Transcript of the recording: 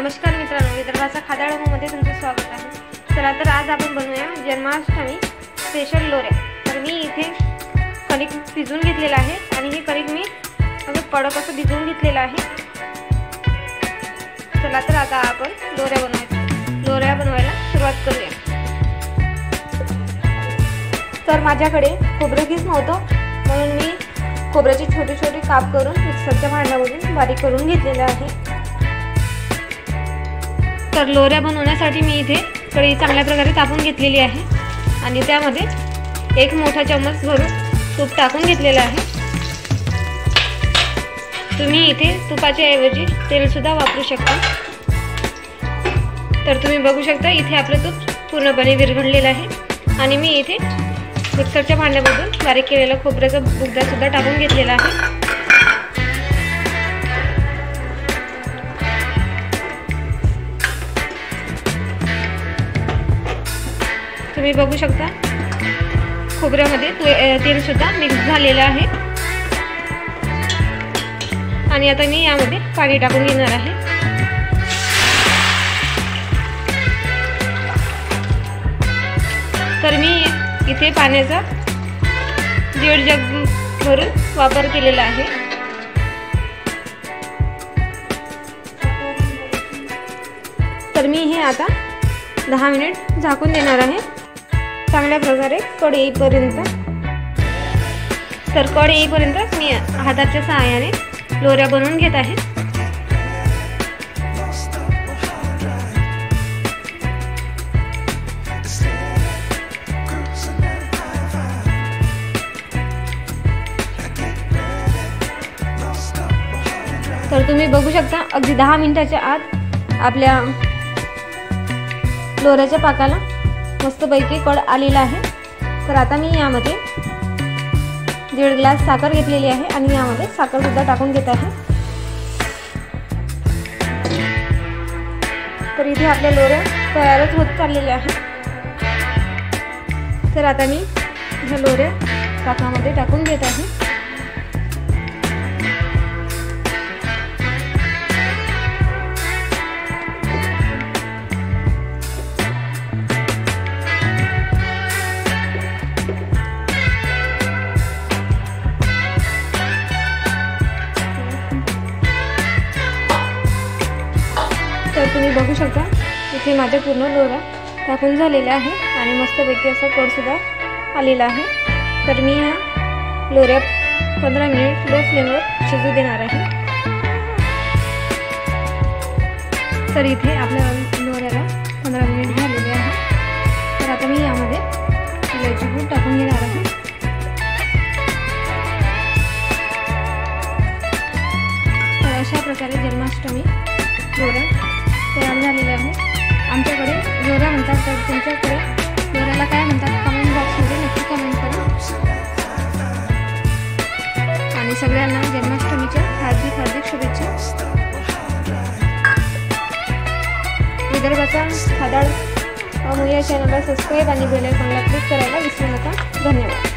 नमस्कार मित्रांनो, विदर्भाचा खादाड होममध्ये तुमचं स्वागत आहे। चला तर आज आपण बनवूया जन्माष्टमी स्पेशल लोऱ्या। तर मी इथे कणिक भिजवून घेतलेला आहे आणि हे कणिक मी अगदी कडक असं भिजवून घेतलेलं आहे। चला तर आता आपण लोऱ्या बनवायला सुरुवात करूया। तर माझ्याकडे खोबरं कीस नव्हतं, म्हणून मी खोबऱ्याचे छोटे छोटे काप करून मिक्सरच्या भांड्यामधून बारीक करून घेतलेले आहे। तर लोऱ्या बनवण्यासाठी मी इथे कढई चांगल्या प्रकारे तापून घेतलेली आहे आणि त्यामध्ये एक मोठा चम्मच भरून तूप टाकून घेतलेलं आहे। तुम्ही इथे तुपाच्या ऐवजी तेल सुद्धा वापरू शकता। तर तुम्ही बघू शकता इथे आपलं तूप पूर्णपणे विरघळलेलं आहे आणि मी इथे मिक्सरच्या भांड्यामधून बारीक केलेला खोबऱ्याचा बुगदा सुद्धा टाकून घेतलेला आहे। तुम्ही बघू शकता खोबऱ्यामध्ये तेल सुद्धा मिक्स झालेलं आहे आणि आता मी यामध्ये पाणी टाकून घेणार आहे। तर मी इथे पाण्याचा 1.5 जग भरून वापर केलेला आहे। तर मी हे आता 10 मिनिट झाकून देणार आहे चांगल्या प्रकारे कढ येईपर्यंत। तर कढ येईपर्यंत मी हाताच्या सहाय्याने लोऱ्या बनवून घेत आहे। तर तुम्ही बघू शकता अगदी 10 मिनिटाच्या आत आपल्या लोऱ्याच्या पाकाला मस्तपैकी कड आलेला आहे। तर आता मी यामध्ये 1.5 ग्लास साखर घेतलेली आहे आणि यामध्ये साखर सुद्धा टाकून घेत आहे। तर इथे आपल्या लोऱ्या तयारच होत चाललेल्या आहेत। तर आता मी ह्या लोऱ्या पाकामध्ये टाकून घेत आहे। तर तुम्ही बघू शकता इथे माझ्या पूर्ण लोऱ्या टाकून झालेल्या आहे आणि मस्तपैकी असा कड सुद्धा आलेला आहे। तर मी ह्या लोऱ्या 15 मिनिट लो फ्लेमवर शिजू देणार आहे। तर इथे आपल्या लोऱ्याला 15 मिनिट झालेले आहे। तर आता मी यामध्ये इलायची पूड टाकून घेणार आहे। तर अशा प्रकारे जन्माष्टमी लोऱ्या तयार झालेले आहे। आमच्याकडे लोऱ्या म्हणतात, तर तुमच्याकडे लोऱ्याला काय म्हणतात कमेंट बॉक्समध्ये नक्की कमेंट करा। आणि सगळ्यांना जन्माष्टमीच्या हार्दिक शुभेच्छा। विदर्भाचा खादाड या चॅनलला सबस्क्राईब आणि बेल आयकॉनला क्लिक करायला विसरू नका। धन्यवाद।